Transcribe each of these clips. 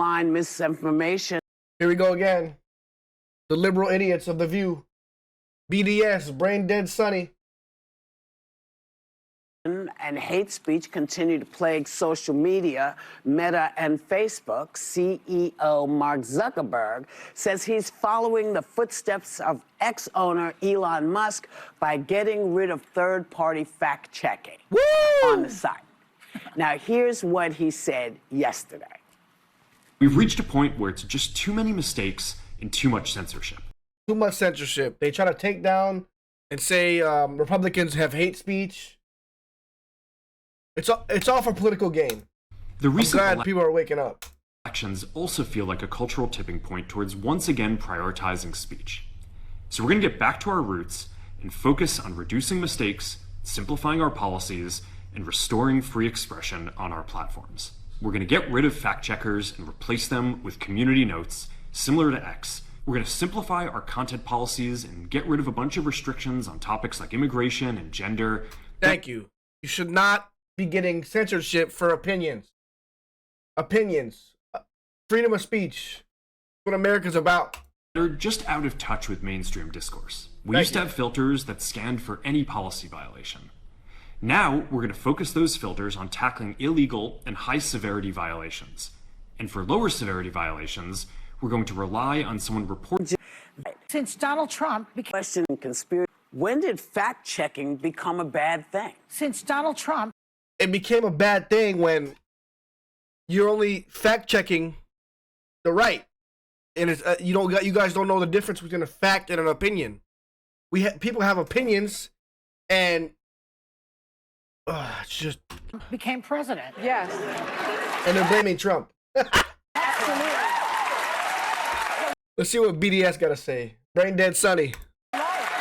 online misinformation. Here we go again. The liberal idiots of The View. BDS, Brain Dead Sonny. And hate speech continue to plague social media. Meta and Facebook CEO Mark Zuckerberg says he's following the footsteps of ex-owner Elon Musk by getting rid of third-party fact-checking on the site. Now, here's what he said yesterday. We've reached a point where it's just too many mistakes and too much censorship. Too much censorship. They try to take down and say Republicans have hate speech. It's all for political gain. The recent I'm glad people are waking up. Elections also feel like a cultural tipping point towards once again prioritizing speech. So we're going to get back to our roots and focus on reducing mistakes, simplifying our policies, and restoring free expression on our platforms. We're going to get rid of fact checkers and replace them with community notes, similar to X. We're going to simplify our content policies and get rid of a bunch of restrictions on topics like immigration and gender. Thank you. You should not be getting censorship for opinions. Opinions. Freedom of speech. What America's about. They're just out of touch with mainstream discourse. We used to have filters that scanned for any policy violation. Now, we're going to focus those filters on tackling illegal and high-severity violations. And for lower severity violations, we're going to rely on someone reporting. Since Donald Trump became... Question conspiracy. When did fact-checking become a bad thing? Since Donald Trump... It became a bad thing when you're only fact-checking the right. And it's, you guys don't know the difference between a fact and an opinion. People have opinions, and it's just became president. Yes. And they're blaming Trump. Absolutely. Let's see what BDS got to say. Brain Dead Sonny. Absolutely.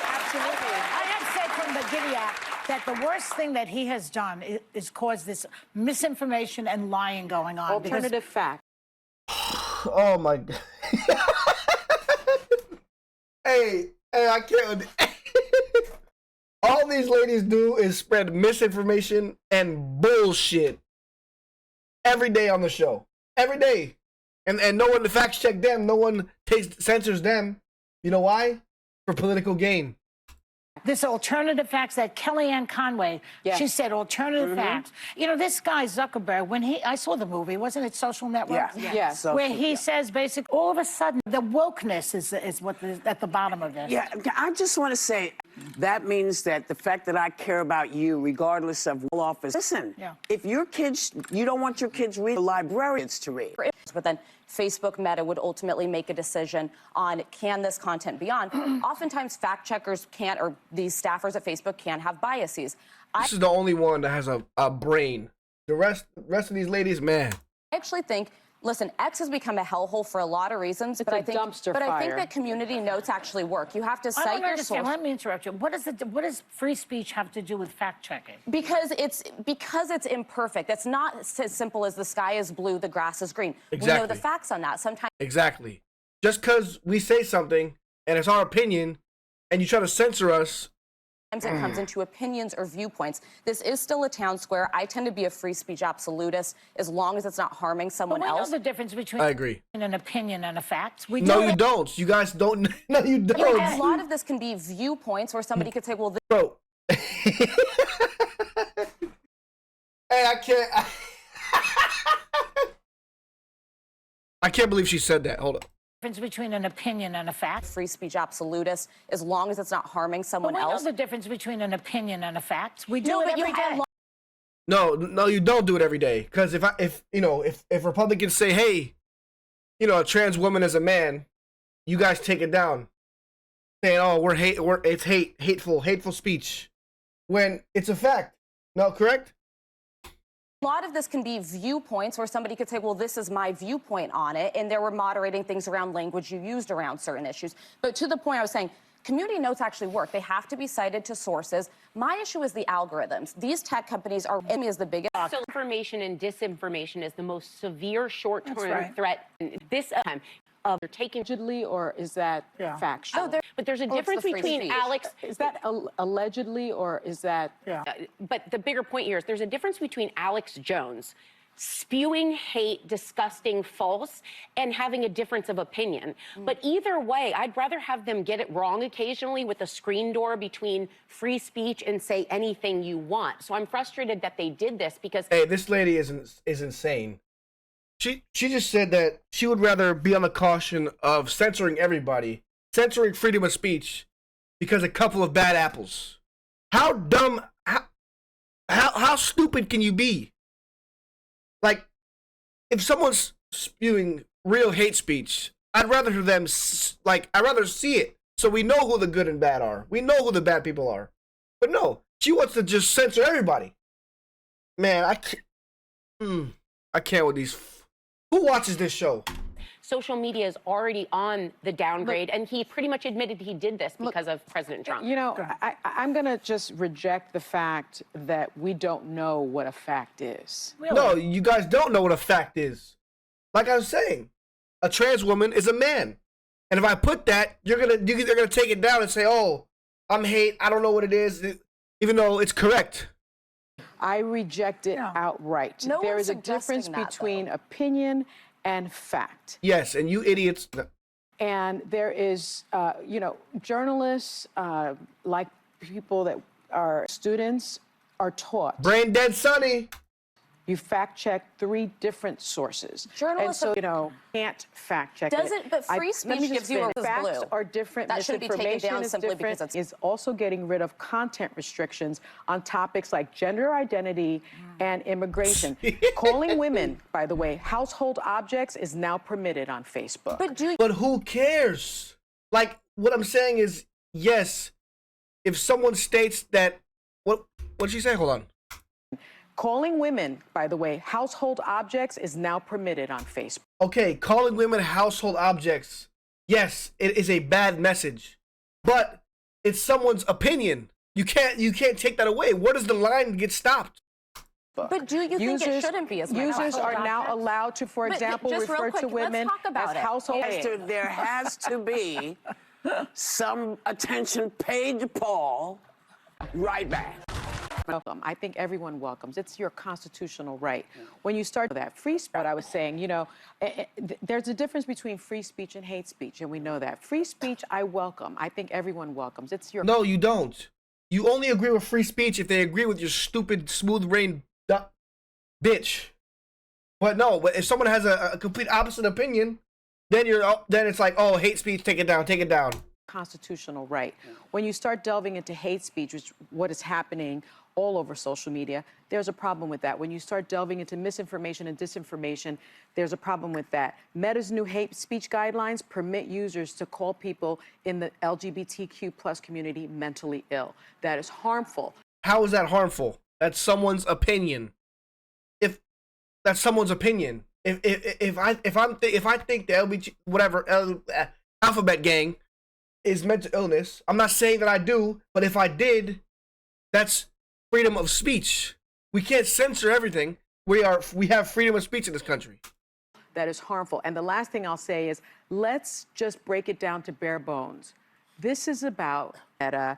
I have said from the giddy-up that the worst thing that he has done is cause this misinformation and lying going on. Alternative fact. Oh my God. Hey, I can't. All these ladies do is spread misinformation and bullshit every day on the show. Every day. And no one fact check them. No one censors them. You know why? For political gain. This alternative facts that Kellyanne Conway, she said alternative facts. You know, this guy Zuckerberg, when I saw the movie, wasn't it Social Network? Yeah. Yes. Where he says basically all of a sudden the wokeness is what is at the bottom of this. Yeah, I just want to say that means that the fact that I care about you, regardless of what office. Listen, if your kids, you don't want your kids reading, the librarians to read. But then Facebook Meta would ultimately make a decision on can this content be on. Oftentimes fact checkers can't, or these staffers at Facebook can't have biases. This is the only one that has a brain. The rest of these ladies, man. I actually think, listen, X has become a hellhole for a lot of reasons, but I think that community notes actually work. You have to cite your source. Let me interrupt you. What does free speech have to do with fact checking? Because it's imperfect. It's not as simple as the sky is blue, the grass is green. Exactly. We know the facts on that. Sometimes Exactly. Just because we say something and it's our opinion, and you try to censor us. it comes into opinions or viewpoints. This is still a town square. I tend to be a free speech absolutist as long as it's not harming someone else. We know the difference between I agree. An opinion and a fact. We No, you don't. You guys don't. No, you don't. A lot of this can be viewpoints where somebody could say, well, this Bro. Hey, I can't. I can't believe she said that. Hold up. difference between an opinion and a fact. free speech absolutist as long as it's not harming someone We else. know the difference between an opinion and a fact. We do No, it but you every have day. No, you don't do it every day. Because if Republicans say, hey, a trans woman is a man, you guys take it down, saying, oh, it's hateful speech, when it's a fact. No, correct? A lot of this can be viewpoints where somebody could say, well, this is my viewpoint on it, and they were moderating things around language you used around certain issues. But to the point I was saying, community notes actually work. They have to be cited to sources. My issue is the algorithms. These tech companies are, is the biggest. So information and disinformation is the most severe short-term threat this time. They're taken Allegedly, or is that factual? but there's a difference between Alex. Is that allegedly, or is that? But the bigger point here is there's a difference between Alex Jones spewing hate, disgusting, false, and having a difference of opinion. But either way, I'd rather have them get it wrong occasionally with a screen door between free speech and say anything you want. So I'm frustrated that they did this because... Hey, this lady is insane. She just said that she would rather be on the caution of censoring everybody, censoring freedom of speech, because a couple of bad apples. How dumb, how stupid can you be? Like, if someone's spewing real hate speech, I'd rather I'd rather see it so we know who the good and bad are. We know who the bad people are. But no, she wants to just censor everybody. Man, I can't with these. Who watches this show? Social media is already on the downgrade, and he pretty much admitted he did this because of President Trump. You know, I'm going to just reject the fact that we don't know what a fact is. Really? No, you guys don't know what a fact is. Like I was saying, a trans woman is a man. And if I put that, they're gonna take it down and say, oh, I'm hate, I don't know what it is, even though it's correct. I reject it outright. No There one's is a difference suggesting that, between opinion and fact. Yes, and you idiots. And there is, you know, journalists, like people that are students, are taught. Brain dead Sonny. You fact check 3 different sources. Journalists and so, you know, can't fact check it. But free let me speech just gives you a finish. Facts blue. are different. That shouldn't be taken Misinformation down is simply different. because it's... Is also getting rid of content restrictions on topics like gender identity and immigration. Calling women, by the way, household objects is now permitted on Facebook. But who cares? Like, what I'm saying is, yes, if someone states that, what'd she say? Hold on. Calling women, by the way, household objects is now permitted on Facebook. Okay, calling women household objects, yes, it is a bad message, but it's someone's opinion. You can't take that away. Where does the line get stopped? But do you think it shouldn't be as much? Users are now allowed to, for example, just real refer quick, to women let's talk about as it. household. There has to be some attention paid to Paul. Right back. Welcome. I think everyone welcomes. It's your constitutional right. When you start that free speech, what I was saying, you know, there's a difference between free speech and hate speech, and we know that. Free speech, I welcome. I think everyone welcomes. It's your... No, you don't. You only agree with free speech if they agree with your stupid, smooth-brained bitch. But no, but if someone has a complete opposite opinion, then it's like, oh, hate speech, take it down, take it down. Constitutional right. When you start delving into hate speech, which is what is happening all over social media, there's a problem with that. When you start delving into misinformation and disinformation, there's a problem with that. Meta's new hate speech guidelines permit users to call people in the LGBTQ plus community mentally ill. That is harmful. How is that harmful? That's someone's opinion. If that's someone's opinion, if I think the LGBT alphabet gang is mental illness, I'm not saying that I do, but if I did, that's freedom of speech. We can't censor everything. We have freedom of speech in this country. That is harmful. And the last thing I'll say is, let's just break it down to bare bones. This is about Meta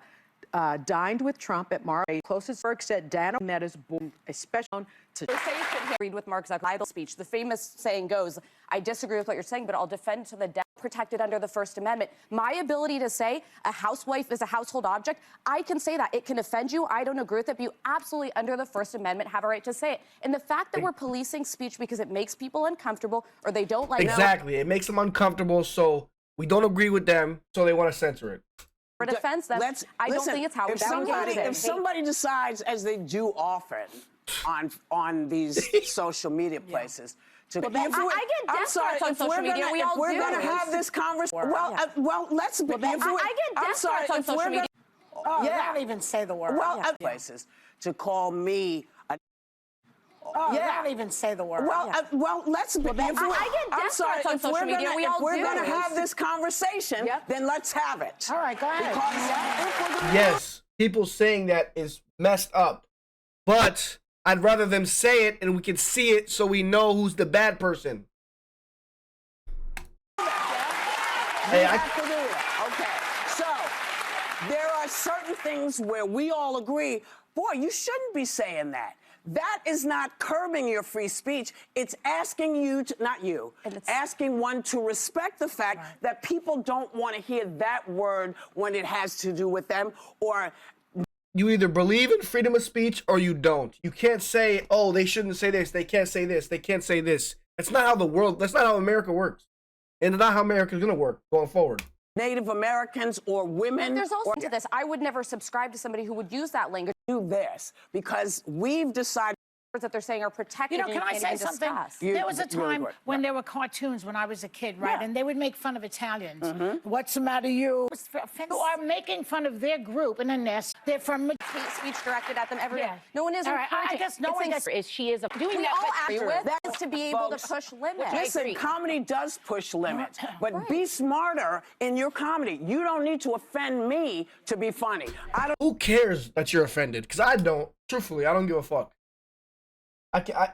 dined with Trump at Mar. Closest work said Dan Meta's born a special to. They say you shouldn't read with Mark Zuckerberg idle speech. The famous saying goes, I disagree with what you're saying, but I'll defend to the death, protected under the First Amendment. My ability to say a housewife is a household object, I can say that. It can offend you. I don't agree with it, but you absolutely, under the First Amendment, have a right to say it. And the fact that we're policing speech because it makes people uncomfortable or they don't like Exactly. It makes them uncomfortable, so we don't agree with them, so they want to censor it. for defense them, I don't think it's how if somebody decides, as they do often on these social media places, to I get death threats on social media. We all do. We're going to have this conversation. Well, let's be. I get death threats on social media. Oh, don't even say the word. Well, places to call me. Don't even say the word. Well, let's be. I get death threats on social media. We all do. If we're going to have this conversation, then let's have it. All right, go ahead. Yes, people saying that is messed up, but I'd rather them say it and we can see it so we know who's the bad person. Hey, okay, so there are certain things where we all agree, boy, you shouldn't be saying that. That is not curbing your free speech. It's asking you to, not you, asking one to respect the fact that people don't want to hear that word when it has to do with them, or You either believe in freedom of speech or you don't. You can't say, oh, they shouldn't say this. They can't say this. They can't say this. That's not how America works. And it's not how America's going to work going forward. Native Americans or women. But there's also to this. I would never subscribe to somebody who would use that language. Do this because we've decided That they're saying are protected. You know, can I say something? There was a time when there were cartoons when I was a kid, right? Yeah. And they would make fun of Italians. What's the matter, you? You are making fun of their group, and then they're from. Speech directed at them every day. Yeah. No one is. All right, I guess no one gets. Is she is doing We that? all but- agree with That's is to be able folks. to push limits. Listen, comedy does push limits, but be smarter in your comedy. You don't need to offend me to be funny. I don't. Who cares that you're offended? Because I don't. Truthfully, I don't give a fuck. I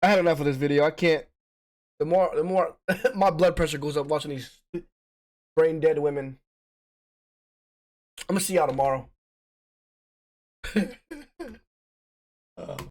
had enough of this video. I can't. The more my blood pressure goes up watching these brain dead women. I'm gonna see y'all tomorrow.